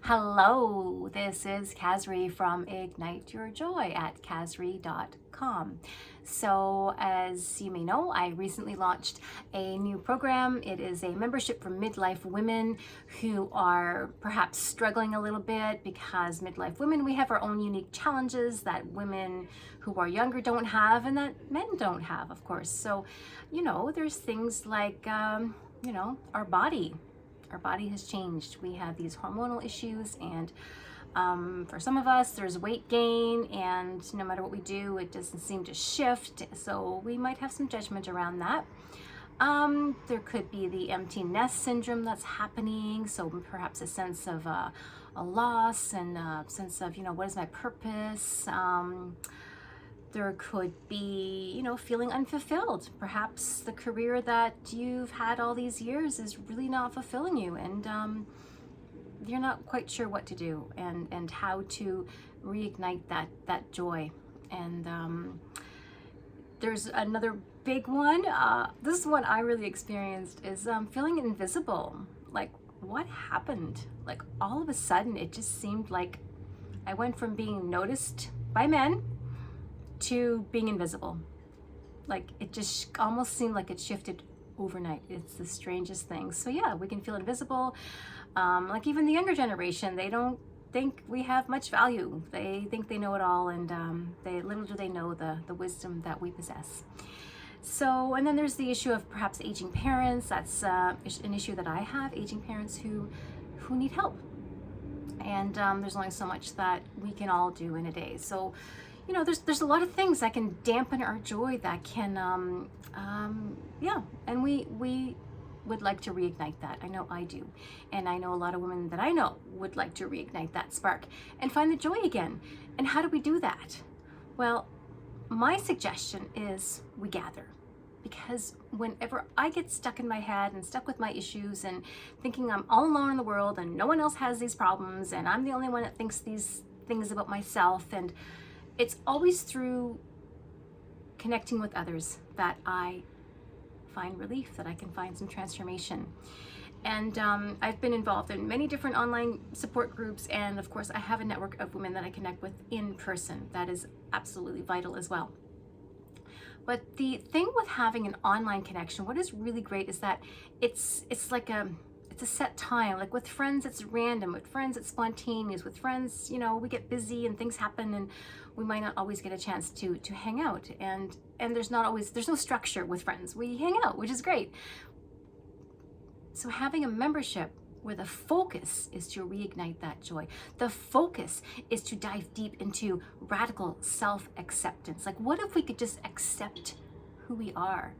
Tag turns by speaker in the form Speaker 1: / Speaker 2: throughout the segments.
Speaker 1: Hello, this is Kazri from Ignite Your Joy at kazri.com. So, as you may know, I recently launched a new program. It is a membership for midlife women who are perhaps struggling a little bit because midlife women, we have our own unique challenges that women who are younger don't have and that men don't have, of course. So, there's things like, our body. Our body has changed. We have these hormonal issues, and for some of us, there's weight gain, and no matter what we do, it doesn't seem to shift. So we might have some judgment around that. There could be the empty nest syndrome that's happening. So perhaps a sense of a loss and a sense of, what is my purpose? There could be, feeling unfulfilled. Perhaps the career that you've had all these years is really not fulfilling you, and you're not quite sure what to do and how to reignite that joy. And there's another big one. This one I really experienced is feeling invisible. Like, what happened? Like, all of a sudden, it just seemed like I went from being noticed by men to being invisible. Like, it just almost seemed like it shifted overnight. It's the strangest thing. So yeah, we can feel invisible. Like even the younger generation, they don't think we have much value. They think they know it all, and little do they know the wisdom that we possess. So, and then there's the issue of perhaps aging parents. That's an issue that I have, aging parents who need help. And there's only so much that we can all do in a day. So, there's a lot of things that can dampen our joy, that can, and we would like to reignite that. I know I do. And I know a lot of women that I know would like to reignite that spark and find the joy again. And how do we do that? Well, my suggestion is we gather. Because whenever I get stuck in my head and stuck with my issues and thinking I'm all alone in the world and no one else has these problems and I'm the only one that thinks these things about myself, and it's always through connecting with others that I find relief, that I can find some transformation. And I've been involved in many different online support groups, and of course I have a network of women that I connect with in person. That is absolutely vital as well. But the thing with having an online connection, what is really great is that it's like it's a set time. Like with friends, it's random. With friends, it's spontaneous. With friends, we get busy and things happen, and we might not always get a chance to hang out. And there's no structure with friends. We hang out, which is great. So having a membership where the focus is to reignite that joy. The focus is to dive deep into radical self-acceptance. Like, what if we could just accept who we are?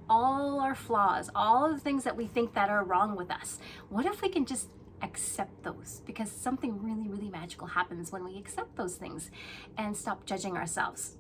Speaker 1: All our flaws, all the things that we think that are wrong with us. What if we can just accept those? Because something really, really magical happens when we accept those things and stop judging ourselves.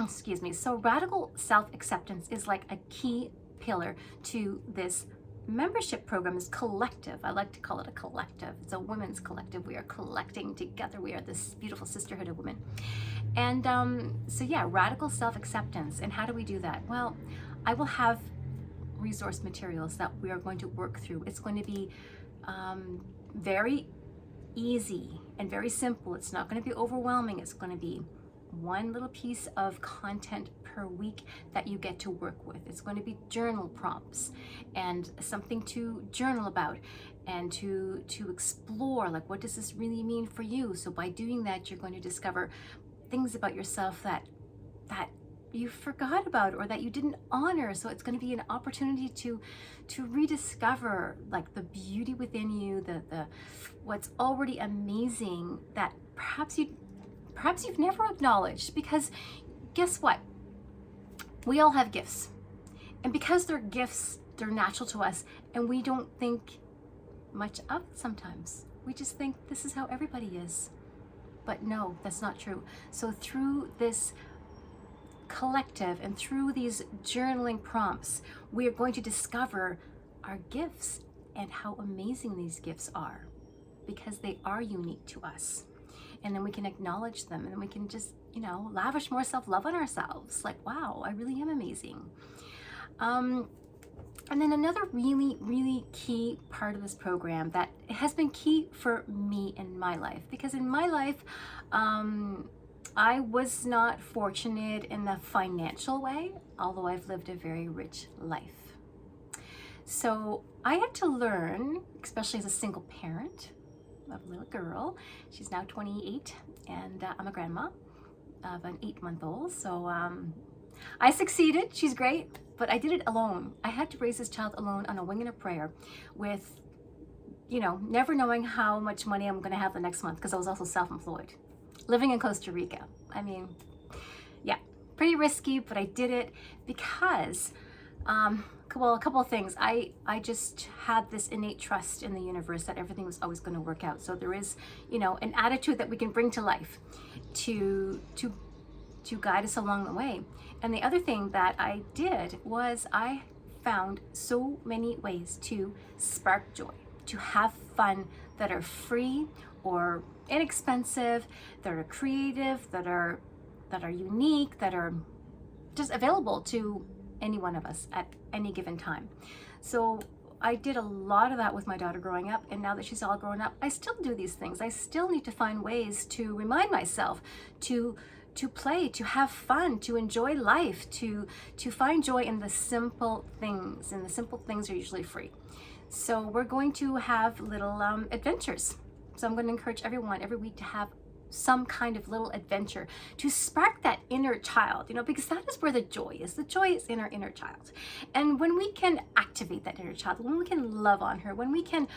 Speaker 1: Excuse me. So radical self-acceptance is like a key pillar to this membership program. Is collective. I like to call it a collective. It's a women's collective. We are collecting together. We are this beautiful sisterhood of women. And so yeah, radical self-acceptance. And how do we do that? Well, I will have resource materials that we are going to work through. It's going to be very easy and very simple. It's not going to be overwhelming. It's going to be one little piece of content per week that you get to work with. It's going to be journal prompts and something to journal about and to explore, like, what does this really mean for you? So by doing that, you're going to discover things about yourself that you forgot about or that you didn't honor. So it's going to be an opportunity to rediscover, like, the beauty within you, the what's already amazing that perhaps you've never acknowledged. Because guess what? We all have gifts. And because they're gifts, they're natural to us, and we don't think much of it sometimes. We just think this is how everybody is. But no, that's not true. So through this collective and through these journaling prompts, we are going to discover our gifts and how amazing these gifts are, because they are unique to us. And then we can acknowledge them, and then we can just, lavish more self-love on ourselves. Like, wow, I really am amazing. And then another really, really key part of this program that has been key for me in my life, because in my life, I was not fortunate in the financial way, although I've lived a very rich life. So I had to learn, especially as a single parent of a little girl. She's now 28, and I'm a grandma of an 8-month-old. So I succeeded. She's great, but I did it alone. I had to raise this child alone on a wing and a prayer, with, you know, never knowing how much money I'm going to have the next month, because I was also self-employed, living in Costa Rica. I mean, yeah, pretty risky, but I did it because, well, a couple of things. I just had this innate trust in the universe that everything was always going to work out. So there is, you know, an attitude that we can bring to life to guide us along the way. And the other thing that I did was I found so many ways to spark joy, to have fun, that are free or inexpensive, that are creative, that are unique, that are just available to any one of us at any given time. So I did a lot of that with my daughter growing up, and now that she's all grown up, I still do these things. I still need to find ways to remind myself to play, to have fun, to enjoy life, to find joy in the simple things, and the simple things are usually free. So we're going to have little adventures. So I'm going to encourage everyone every week to have some kind of little adventure to spark that inner child, you know, because that is where the joy is. The joy is in our inner child. And when we can activate that inner child, when we can love on her, when we can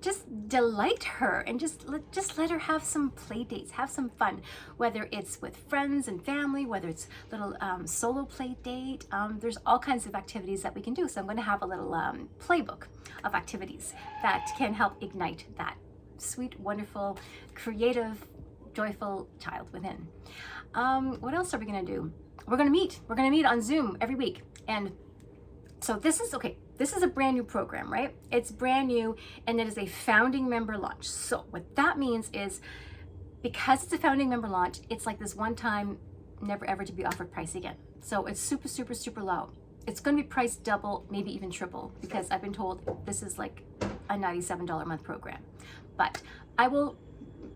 Speaker 1: just delight her and just let her have some play dates, have some fun, whether it's with friends and family, whether it's little solo play date. There's all kinds of activities that we can do. So I'm going to have a little playbook of activities that can help ignite that sweet, wonderful, creative, joyful child within. What else are we going to do? We're going to meet. We're going to meet on Zoom every week. And so this is a brand new program, right? It's brand new, and it is a founding member launch. So what that means is, because it's a founding member launch, it's like this one time, never ever to be offered price again. So it's super, super, super low. It's going to be priced double, maybe even triple, because I've been told this is like a $97 a month program. But I will,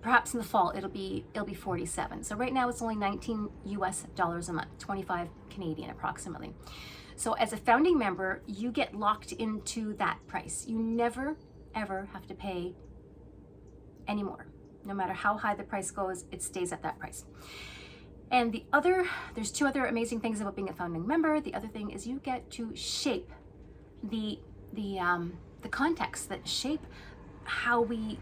Speaker 1: perhaps in the fall, it'll be $47. So right now it's only $19 US a month, 25 Canadian approximately. So as a founding member, you get locked into that price. You never, ever have to pay any more. No matter how high the price goes, it stays at that price. And there's two other amazing things about being a founding member. The other thing is you get to shape the context, that shape how we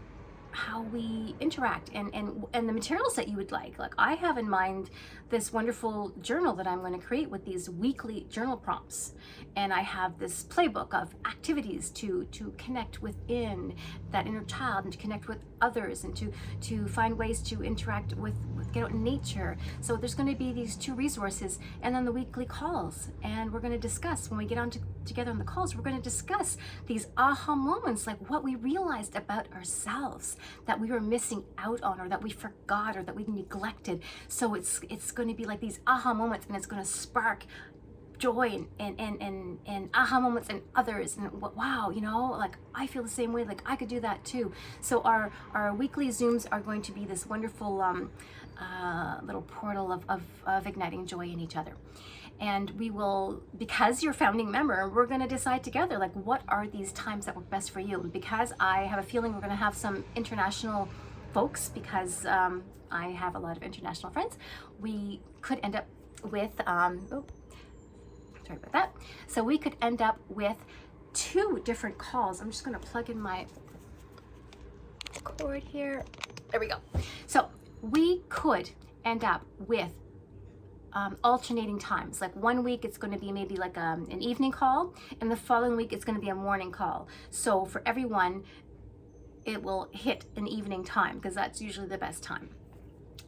Speaker 1: interact, and the materials that you would like. Like, I have in mind this wonderful journal that I'm going to create with these weekly journal prompts, and I have this playbook of activities to connect within that inner child, and to connect with others, and to find ways to interact with get out in nature. So there's going to be these two resources, and then the weekly calls, and we're going to discuss, when we get on together on the calls, we're going to discuss these aha moments, like what we realized about ourselves that we were missing out on, or that we forgot, or that we neglected. So it's going to be like these aha moments, and it's going to spark joy and aha moments in others, and wow, you know, like, I feel the same way, like I could do that too. So our weekly Zooms are going to be this wonderful little portal of igniting joy in each other. And we will, because you're a founding member, we're going to decide together, like, what are these times that work best for you. Because I have a feeling we're going to have some international folks, because I have a lot of international friends, we could end up with sorry about that. So we could end up with 2 different calls. I'm just going to plug in my cord here. There we go. So we could end up with alternating times. Like, one week it's going to be maybe like an evening call, and the following week it's going to be a morning call. So for everyone, it will hit an evening time, because that's usually the best time.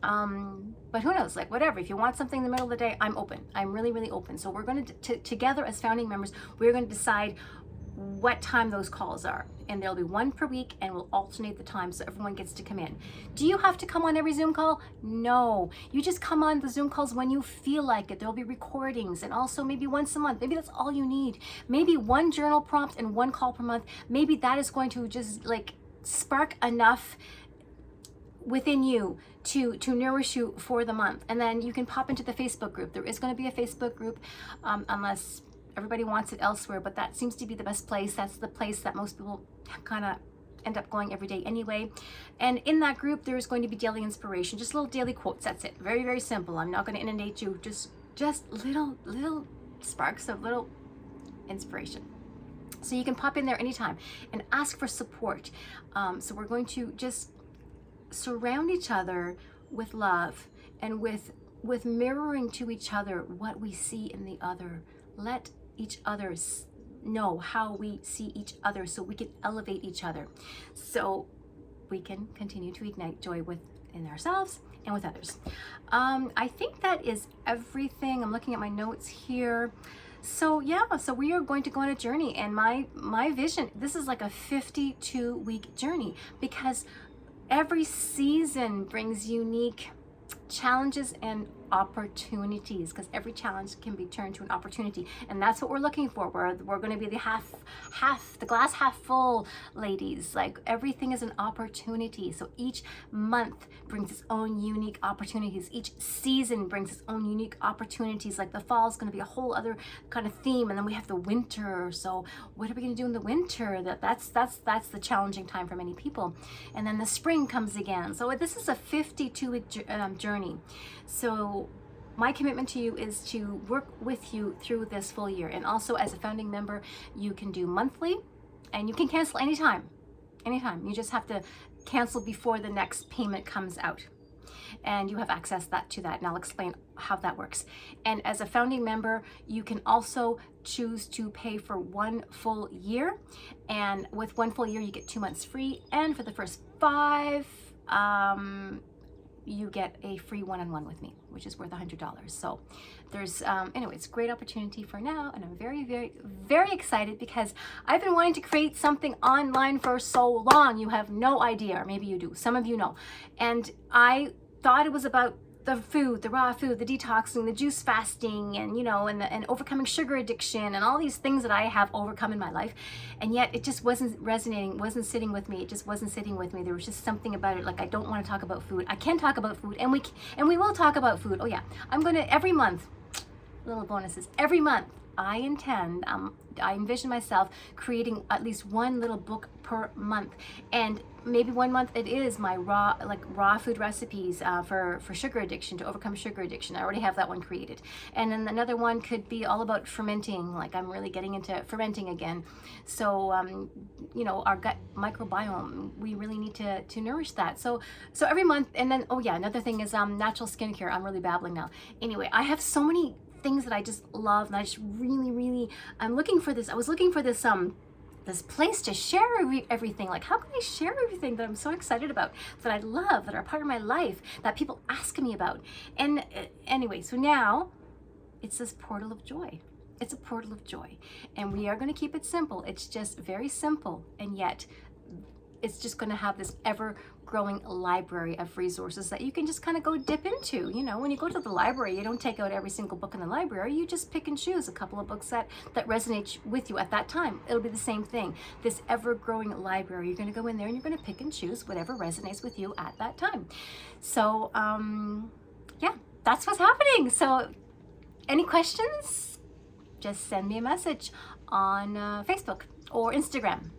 Speaker 1: But who knows, like, whatever. If you want something in the middle of the day, I'm open. I'm really, really open. So we're going to together as founding members, we're going to decide what time those calls are, and there'll be one per week, and we'll alternate the time so everyone gets to come in. Do you have to come on every Zoom call? No, you just come on the Zoom calls when you feel like it. There'll be recordings, and also maybe once a month. Maybe that's all you need. Maybe one journal prompt and one call per month. Maybe that is going to just like spark enough within you to nourish you for the month. And then you can pop into the Facebook group. There is going to be a Facebook group, unless everybody wants it elsewhere, but that seems to be the best place. That's the place that most people kind of end up going every day anyway. And in that group, there is going to be daily inspiration, just little daily quotes. That's it. Very, very simple. I'm not going to inundate you. Just little sparks of little inspiration. So you can pop in there anytime and ask for support. So we're going to just surround each other with love and with mirroring to each other what we see in the other. Let each other know how we see each other so we can elevate each other, so we can continue to ignite joy within ourselves and with others. I think that is everything. I'm looking at my notes here. So yeah, so we are going to go on a journey, and my vision, this is like a 52-week journey, because every season brings unique challenges and opportunities, because every challenge can be turned to an opportunity, and that's what we're looking for. We're going to be the the glass half full ladies. Like, everything is an opportunity. So each month brings its own unique opportunities. Each season brings its own unique opportunities. Like, the fall is going to be a whole other kind of theme, and then we have the winter. So what are we going to do in the winter? That's the challenging time for many people. And then the spring comes again. So this is a 52-week journey. So my commitment to you is to work with you through this full year. And also, as a founding member, you can do monthly, and you can cancel anytime. You just have to cancel before the next payment comes out, and you have access to that, and I'll explain how that works. And as a founding member, you can also choose to pay for 1 full year, and with 1 full year you get 2 months free, and for the first 5 you get a free one-on-one with me, which is worth $100. So there's anyway, it's a great opportunity for now, and I'm very, very, very excited, because I've been wanting to create something online for so long. You have no idea, or maybe you do, some of you know. And I thought it was about the food, the raw food, the detoxing, the juice fasting, and and overcoming sugar addiction, and all these things that I have overcome in my life. And yet it just wasn't resonating, wasn't sitting with me. It just wasn't sitting with me. There was just something about it. Like, I don't want to talk about food. I can talk about food, and we will talk about food. Oh yeah, I'm going to every month, little bonuses, every month. I intend, I envision myself creating at least 1 little book per month, and maybe 1 month it is my raw food recipes for sugar addiction, to overcome sugar addiction. I already have that one created. And then another one could be all about fermenting. Like, I'm really getting into fermenting again. So our gut microbiome, we really need to nourish that. So every month. And then, oh yeah, another thing is natural skincare. I'm really babbling now. Anyway, I have so many things that I just love, and I just really, I'm looking for this. I was looking for this this place to share everything. Like, how can I share everything that I'm so excited about, that I love, that are part of my life, that people ask me about? And anyway, so now it's this portal of joy. It's a portal of joy, and we are going to keep it simple. It's just very simple, and yet it's just going to have this ever-growing library of resources that you can just kind of go dip into. When you go to the library, you don't take out every single book in the library. You just pick and choose a couple of books that resonate with you at that time. It'll be the same thing. This ever-growing library, you're going to go in there and you're going to pick and choose whatever resonates with you at that time. So, yeah, that's what's happening. So, any questions? Just send me a message on Facebook or Instagram.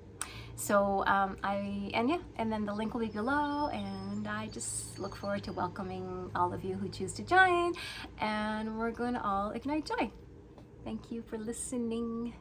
Speaker 1: So and then the link will be below, and I just look forward to welcoming all of you who choose to join, and we're going to all ignite joy. Thank you for listening.